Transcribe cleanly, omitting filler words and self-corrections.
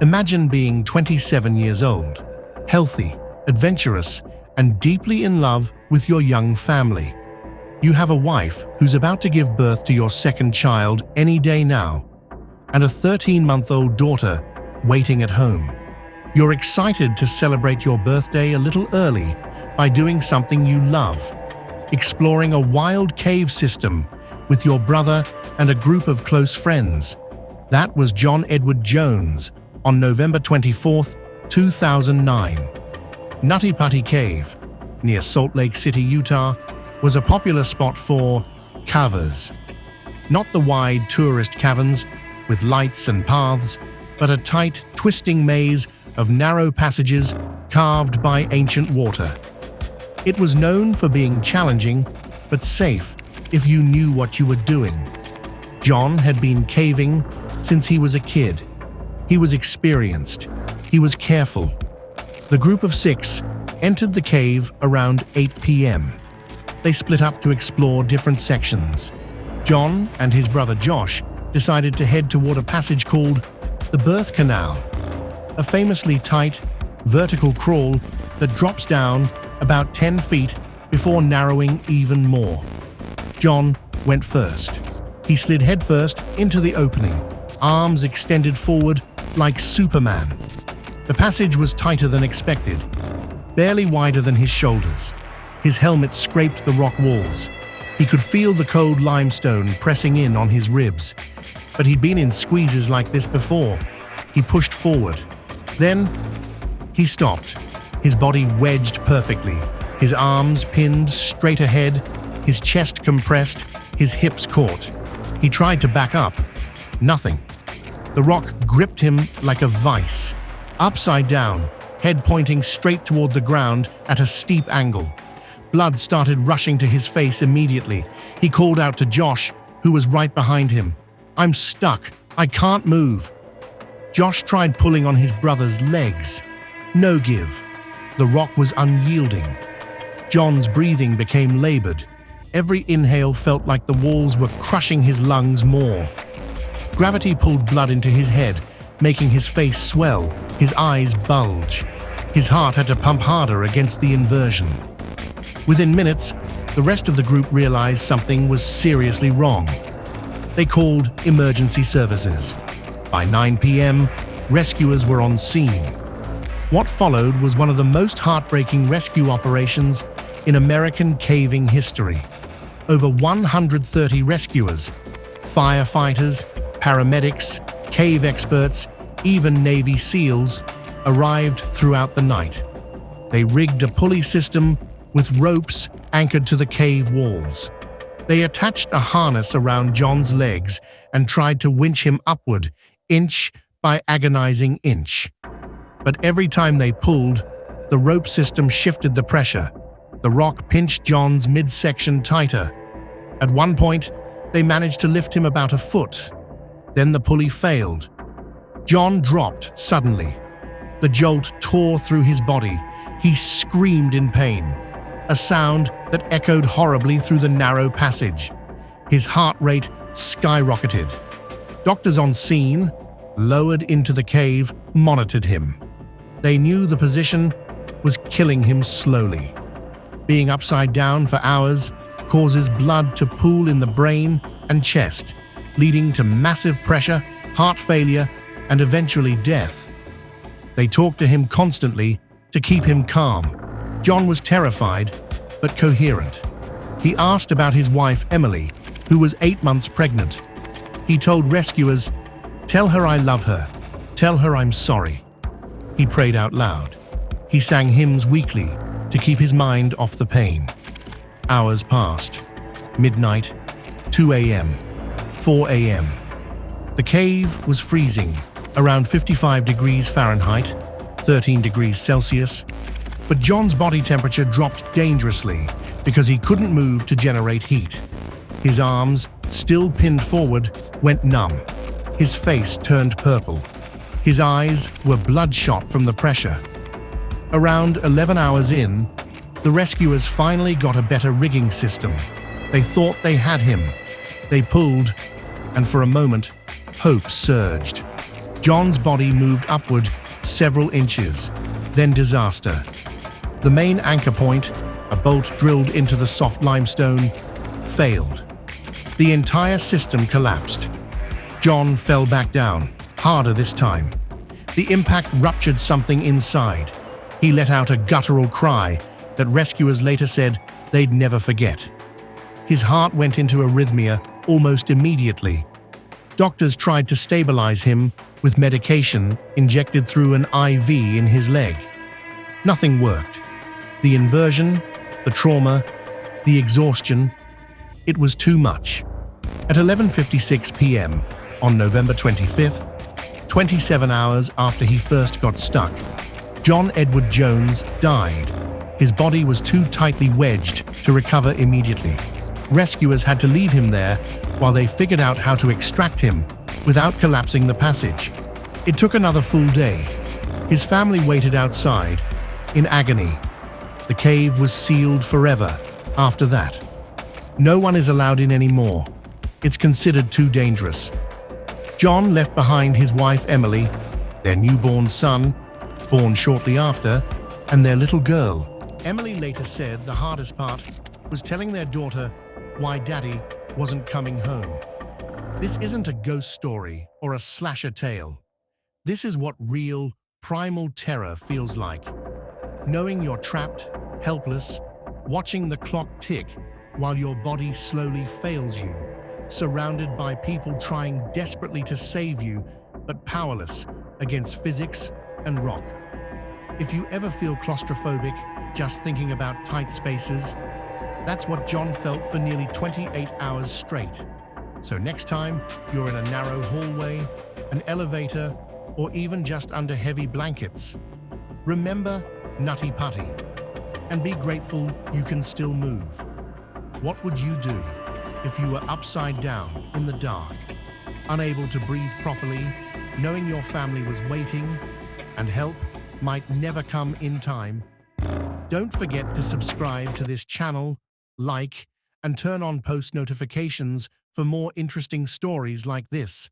Imagine being 27 years old, healthy, adventurous, and deeply in love with your young family. You have a wife who's about to give birth to your second child any day now, and a 13-month-old daughter waiting at home. You're excited to celebrate your birthday a little early by doing something you love, exploring a wild cave system with your brother and a group of close friends. That was John Edward Jones on November 24, 2009. Nutty Putty Cave, near Salt Lake City, Utah, was a popular spot for cavers. Not the wide tourist caverns with lights and paths, but a tight, twisting maze of narrow passages carved by ancient water. It was known for being challenging, but safe if you knew what you were doing. John had been caving since he was a kid. He was experienced. He was careful. The group of 6 entered the cave around 8 p.m. They split up to explore different sections. John and his brother Josh decided to head toward a passage called the Birth Canal, a famously tight, vertical crawl that drops down about 10 feet before narrowing even more. John went first. He slid headfirst into the opening, arms extended forward like Superman. The passage was tighter than expected, barely wider than his shoulders. His helmet scraped the rock walls. He could feel the cold limestone pressing in on his ribs. But he'd been in squeezes like this before. He pushed forward. Then, he stopped, his body wedged perfectly, his arms pinned straight ahead, his chest compressed, his hips caught. He tried to back up. Nothing. The rock gripped him like a vice. Upside down, head pointing straight toward the ground at a steep angle. Blood started rushing to his face immediately. He called out to Josh, who was right behind him. "I'm stuck. I can't move." Josh tried pulling on his brother's legs. No give. The rock was unyielding. John's breathing became labored. Every inhale felt like the walls were crushing his lungs more. Gravity pulled blood into his head, making his face swell, his eyes bulge. His heart had to pump harder against the inversion. Within minutes, the rest of the group realized something was seriously wrong. They called emergency services. By 9 p.m., rescuers were on scene. What followed was one of the most heartbreaking rescue operations in American caving history. Over 130 rescuers, firefighters, paramedics, cave experts, even Navy SEALs, arrived throughout the night. They rigged a pulley system with ropes anchored to the cave walls. They attached a harness around John's legs and tried to winch him upward, inch by agonizing inch. But every time they pulled, the rope system shifted the pressure. The rock pinched John's midsection tighter. At one point, they managed to lift him about a foot. Then the pulley failed. John dropped suddenly. The jolt tore through his body. He screamed in pain, a sound that echoed horribly through the narrow passage. His heart rate skyrocketed. Doctors on scene, lowered into the cave, monitored him. They knew the position was killing him slowly. Being upside down for hours causes blood to pool in the brain and chest, leading to massive pressure, heart failure, and eventually death. They talked to him constantly to keep him calm. John was terrified, but coherent. He asked about his wife, Emily, who was 8 months pregnant. He told rescuers, "Tell her I love her. Tell her I'm sorry." He prayed out loud. He sang hymns weekly to keep his mind off the pain. Hours passed. Midnight, 2 a.m., 4 a.m. The cave was freezing, around 55 degrees Fahrenheit, 13 degrees Celsius, but John's body temperature dropped dangerously because he couldn't move to generate heat. His arms, still pinned forward, went numb. His face turned purple. His eyes were bloodshot from the pressure. Around 11 hours in, the rescuers finally got a better rigging system. They thought they had him. They pulled, and for a moment, hope surged. John's body moved upward several inches, then disaster. The main anchor point, a bolt drilled into the soft limestone, failed. The entire system collapsed. John fell back down, harder this time. The impact ruptured something inside. He let out a guttural cry that rescuers later said they'd never forget. His heart went into arrhythmia almost immediately. Doctors tried to stabilize him with medication injected through an IV in his leg. Nothing worked. The inversion, the trauma, the exhaustion, it was too much. At 11:56 p.m. on November 25th, 27 hours after he first got stuck, John Edward Jones died. His body was too tightly wedged to recover immediately. Rescuers had to leave him there while they figured out how to extract him without collapsing the passage. It took another full day. His family waited outside, in agony. The cave was sealed forever after that. No one is allowed in anymore. It's considered too dangerous. John left behind his wife Emily, their newborn son, born shortly after, and their little girl. Emily later said the hardest part was telling their daughter why Daddy wasn't coming home. This isn't a ghost story or a slasher tale. This is what real, primal terror feels like. Knowing you're trapped, helpless, watching the clock tick while your body slowly fails you, surrounded by people trying desperately to save you, but powerless against physics and rock. If you ever feel claustrophobic just thinking about tight spaces, that's what John felt for nearly 28 hours straight. So next time you're in a narrow hallway, an elevator, or even just under heavy blankets, remember Nutty Putty and be grateful you can still move. What would you do if you were upside down in the dark, unable to breathe properly, knowing your family was waiting and help might never come in time? Don't forget to subscribe to this channel, like, and turn on post notifications for more interesting stories like this.